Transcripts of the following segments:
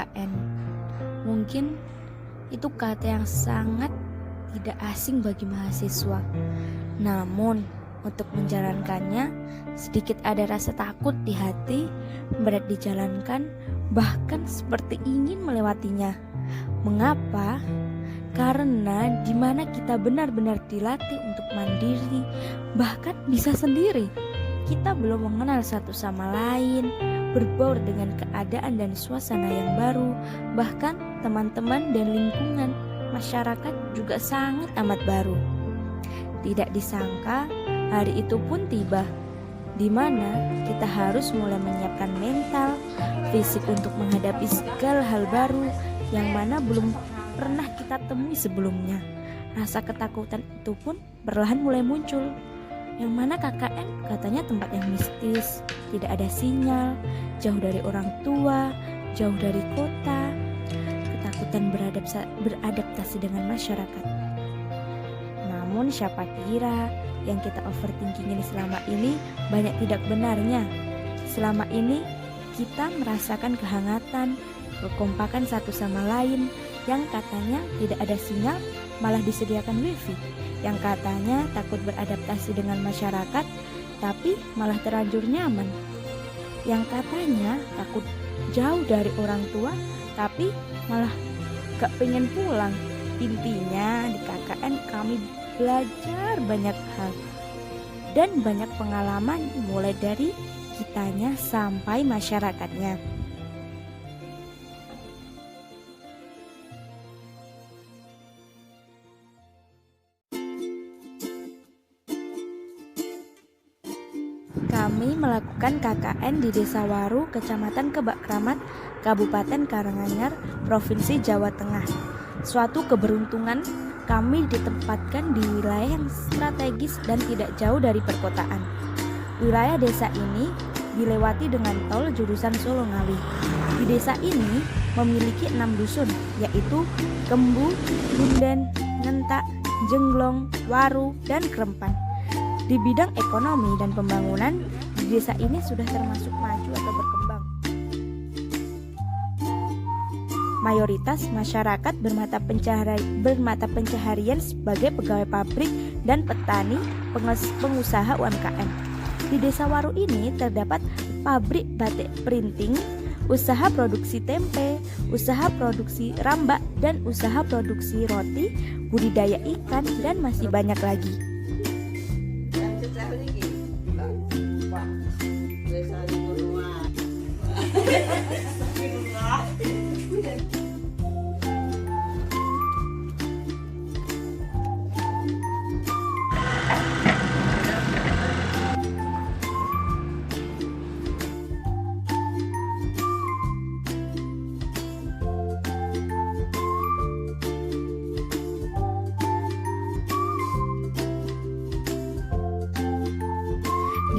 KKN. Mungkin itu kata yang sangat tidak asing bagi mahasiswa. Namun, untuk menjalankannya, sedikit ada rasa takut di hati, berat dijalankan, bahkan seperti ingin melewatinya. Mengapa? Karena di mana kita benar-benar dilatih untuk mandiri, bahkan bisa sendiri. Kita belum mengenal satu sama lain, berbaur dengan keadaan dan suasana yang baru, bahkan teman-teman dan lingkungan masyarakat juga sangat amat baru. Tidak disangka, hari itu pun tiba, di mana kita harus mulai menyiapkan mental, fisik untuk menghadapi segala hal baru yang mana belum pernah kita temui sebelumnya. Rasa ketakutan itu pun perlahan mulai muncul. Yang mana KKN katanya tempat yang mistis, tidak ada sinyal, jauh dari orang tua, jauh dari kota, ketakutan beradaptasi dengan masyarakat. Namun siapa kira yang kita overthinkingin selama ini banyak tidak benarnya. Selama ini kita merasakan kehangatan, kekompakan satu sama lain. Yang katanya tidak ada sinyal malah disediakan wifi, yang katanya takut beradaptasi dengan masyarakat tapi malah terlanjur nyaman, yang katanya takut jauh dari orang tua tapi malah gak pengen pulang. Intinya di KKN kami belajar banyak hal dan banyak pengalaman, mulai dari kitanya sampai masyarakatnya. Kami melakukan KKN di Desa Waru, Kecamatan Kebak Kramat, Kabupaten Karanganyar, Provinsi Jawa Tengah. Suatu keberuntungan, kami ditempatkan di wilayah yang strategis dan tidak jauh dari perkotaan. Wilayah desa ini dilewati dengan tol jurusan Solo Ngawi. Di desa ini memiliki 6 dusun, yaitu Kembu, Bunden, Ngentak, Jenglong, Waru, dan Krempan. Di bidang ekonomi dan pembangunan, di desa ini sudah termasuk maju atau berkembang. Mayoritas masyarakat bermata pencaharian sebagai pegawai pabrik dan petani, pengusaha UMKM. Di Desa Waru ini terdapat pabrik batik printing, usaha produksi tempe, usaha produksi rambak, dan usaha produksi roti, budidaya ikan, dan masih banyak lagi.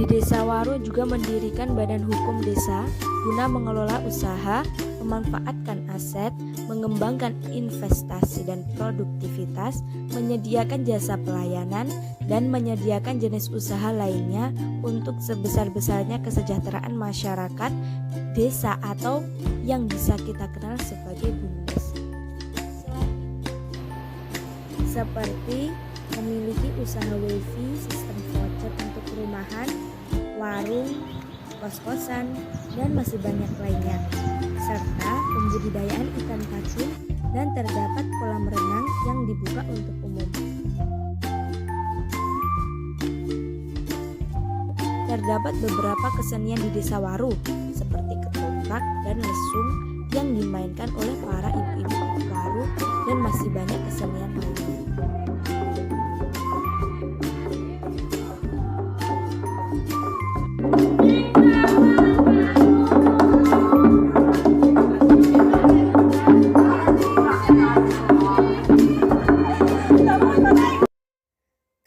Di Desa Waru juga mendirikan badan hukum desa guna mengelola usaha, memanfaatkan aset, mengembangkan investasi dan produktivitas, menyediakan jasa pelayanan, dan menyediakan jenis usaha lainnya untuk sebesar-besarnya kesejahteraan masyarakat desa atau yang bisa kita kenal sebagai BUMDes. Seperti memiliki usaha wifi, sistem voucher untuk perumahan, warung, kos-kosan, dan masih banyak lainnya, serta pembudidayaan ikan patin, dan terdapat kolam renang yang dibuka untuk umum. Terdapat beberapa kesenian di Desa Waru, seperti ketoprak dan lesung yang dimainkan oleh para ibu-ibu Waru, dan masih banyak kesenian lainnya.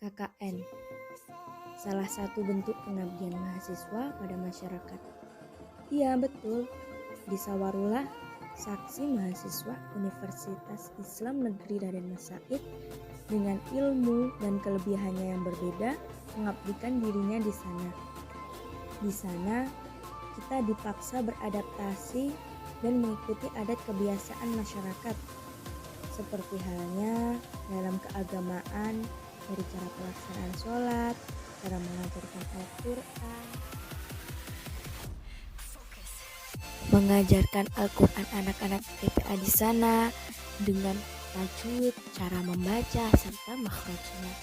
KKN, salah satu bentuk pengabdian mahasiswa pada masyarakat. Iya betul, di Sawarulah saksi mahasiswa Universitas Islam Negeri Raden Mas Said dengan ilmu dan kelebihannya yang berbeda mengabdikan dirinya di sana. Di sana kita dipaksa beradaptasi dan mengikuti adat kebiasaan masyarakat, seperti halnya dalam keagamaan, dari cara pelaksanaan sholat, cara mengajarkan Al-Quran. Mengajarkan Al-Quran anak-anak TPA di sana dengan tajwid, cara membaca, serta makhrajnya.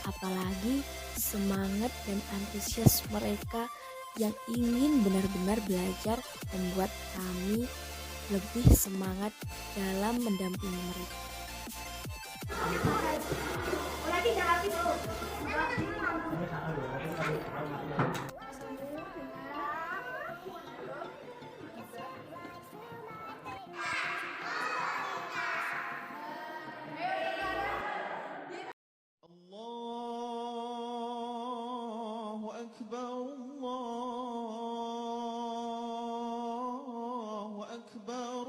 Apalagi semangat dan antusias mereka yang ingin benar-benar belajar membuat kami lebih semangat dalam mendampingi mereka. Allahu Akbar, Allahu Akbar,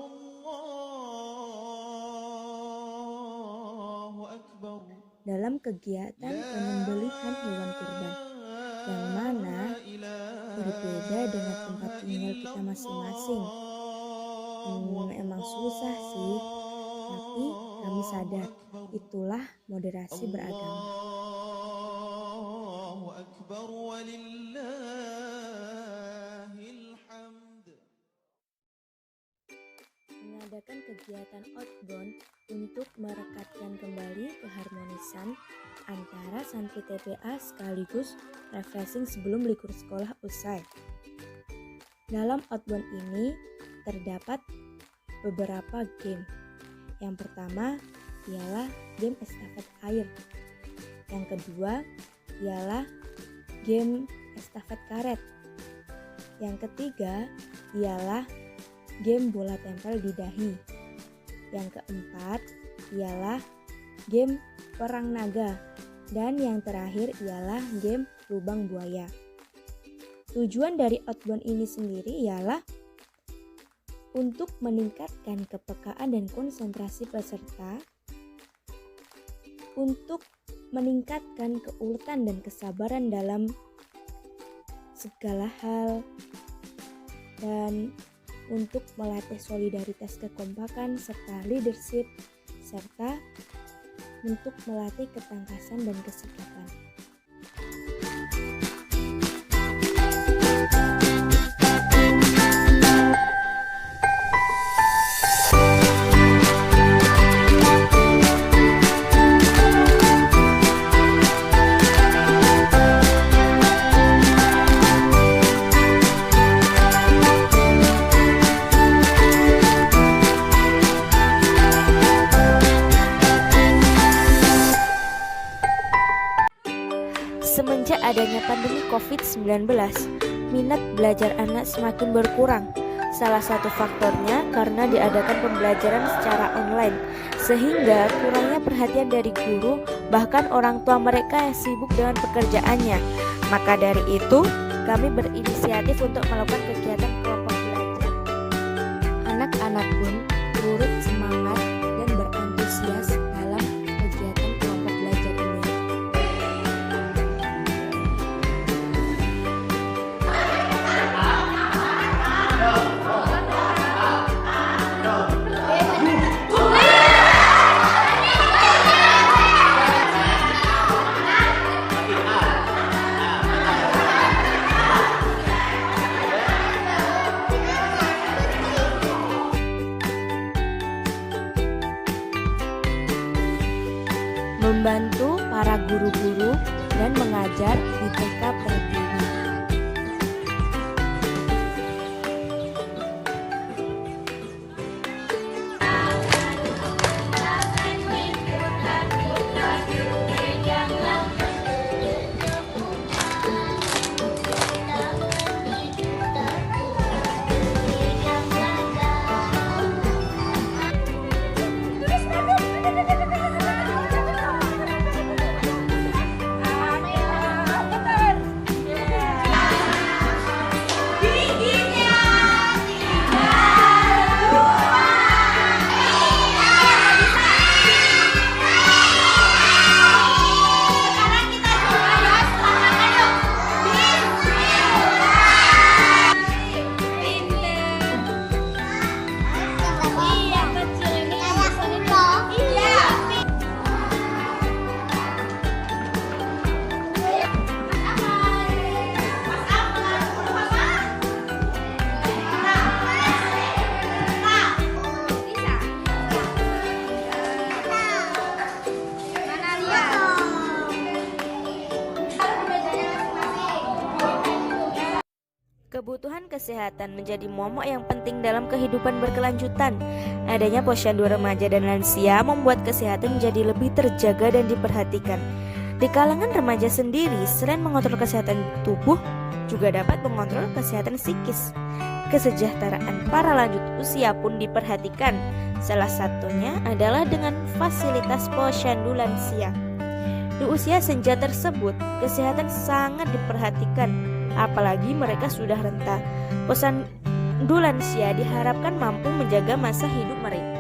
Allahu Akbar. Dalam kegiatan penyembelihan hewan kurban, yang mana berbeda dengan tempat tinggal kita masing-masing. Emang susah sih, tapi kami sadar itulah moderasi beragama. Allahu Akbar walillahil hamd. Mengadakan kegiatan outbound untuk merekatkan kembali keharmonisan antara santri TPA sekaligus refreshing sebelum libur sekolah usai. Dalam outbound ini terdapat beberapa game. Yang pertama ialah game estafet air. Yang kedua ialah game estafet karet. Yang ketiga ialah game bola tempel di dahi. Yang keempat ialah game perang naga. Dan yang terakhir ialah game lubang buaya. Tujuan dari outbound ini sendiri ialah untuk meningkatkan kepekaan dan konsentrasi peserta, untuk meningkatkan keuletan dan kesabaran dalam segala hal, dan untuk melatih solidaritas, kekompakan, serta leadership, serta untuk melatih ketangkasan dan kesikapan. Semenjak adanya pandemi COVID-19, minat belajar anak semakin berkurang. Salah satu faktornya karena diadakan pembelajaran secara online, sehingga kurangnya perhatian dari guru, bahkan orang tua mereka yang sibuk dengan pekerjaannya. Maka dari itu, kami berinisiatif untuk melakukan kegiatan kelompok belajar. Anak-anak pun turut semangat dan berantusias dalam kegiatan kelompok belajar ini. Kebutuhan kesehatan menjadi momok yang penting dalam kehidupan berkelanjutan. Adanya posyandu remaja dan lansia membuat kesehatan menjadi lebih terjaga dan diperhatikan. Di kalangan remaja sendiri, selain mengontrol kesehatan tubuh, juga dapat mengontrol kesehatan psikis. Kesejahteraan para lanjut usia pun diperhatikan. Salah satunya adalah dengan fasilitas posyandu lansia. Di usia senja tersebut, kesehatan sangat diperhatikan, apalagi mereka sudah renta. Posyandu lansia diharapkan mampu menjaga masa hidup mereka.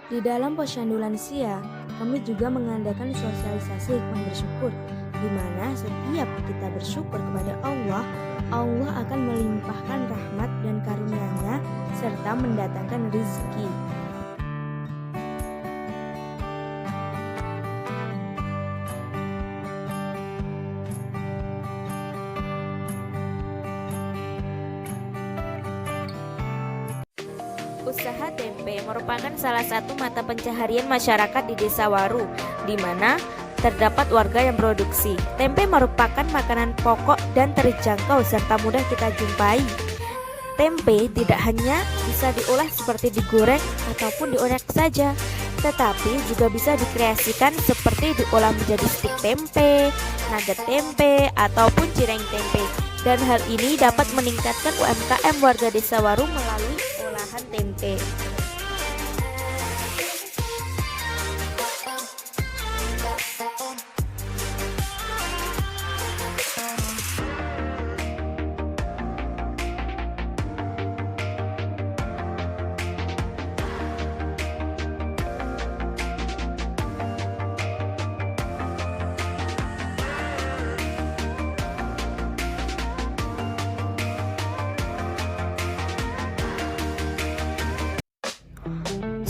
Di dalam posyandu lansia, kami juga mengadakan sosialisasi hikmah bersyukur, di mana setiap kita bersyukur kepada Allah, Allah akan melimpahkan rahmat dan karunia-Nya serta mendatangkan rezeki. Usaha tempe merupakan salah satu mata pencaharian masyarakat di Desa Waru, di mana terdapat warga yang produksi. Tempe merupakan makanan pokok dan terjangkau serta mudah kita jumpai. Tempe tidak hanya bisa diolah seperti digoreng ataupun diorek saja, tetapi juga bisa dikreasikan seperti diolah menjadi stik tempe, nugget tempe, ataupun cireng tempe. Dan hal ini dapat meningkatkan UMKM warga Desa Waru melalui olahan tempe.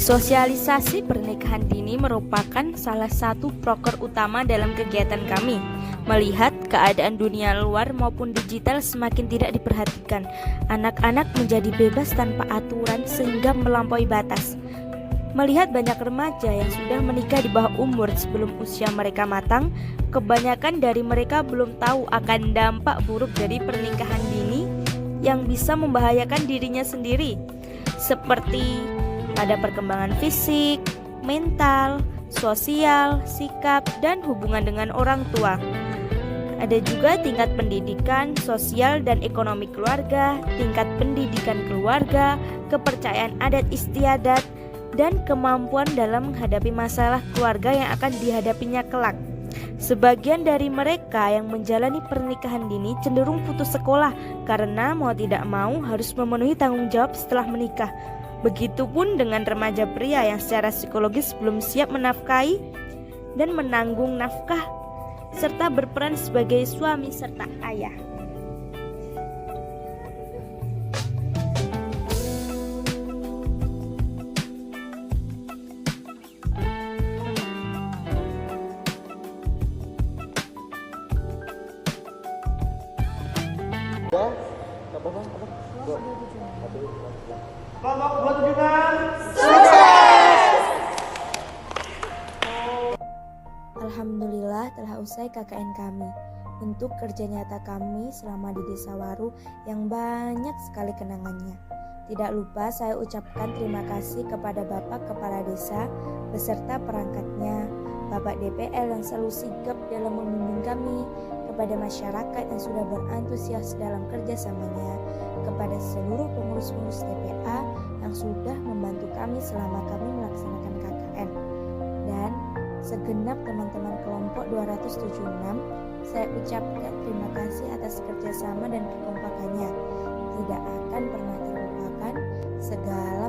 Sosialisasi pernikahan dini merupakan salah satu proker utama dalam kegiatan kami. Melihat keadaan dunia luar maupun digital semakin tidak diperhatikan, anak-anak menjadi bebas tanpa aturan sehingga melampaui batas. Melihat banyak remaja yang sudah menikah di bawah umur sebelum usia mereka matang, kebanyakan dari mereka belum tahu akan dampak buruk dari pernikahan dini yang bisa membahayakan dirinya sendiri, seperti pada perkembangan fisik, mental, sosial, sikap, dan hubungan dengan orang tua. Ada juga tingkat pendidikan, sosial, dan ekonomi keluarga, tingkat pendidikan keluarga, kepercayaan adat istiadat, dan kemampuan dalam menghadapi masalah keluarga yang akan dihadapinya kelak. Sebagian dari mereka yang menjalani pernikahan dini cenderung putus sekolah karena mau tidak mau harus memenuhi tanggung jawab setelah menikah. Begitupun dengan remaja pria yang secara psikologis belum siap menafkahi dan menanggung nafkah serta berperan sebagai suami serta ayah. Kelompok 276. Alhamdulillah telah usai KKN kami. Untuk kerja nyata kami selama di Desa Waru yang banyak sekali kenangannya. Tidak lupa saya ucapkan terima kasih kepada Bapak Kepala Desa beserta perangkatnya, Bapak DPL yang selalu sigap dalam membimbing kami, kepada masyarakat yang sudah berantusias dalam kerjasamanya, kepada seluruh pengurus-pengurus TPA yang sudah membantu kami selama kami melaksanakan KKN, dan segenap teman-teman kelompok 276, saya ucapkan terima kasih atas kerjasama dan kekompakannya. Tidak akan pernah terlupakan segala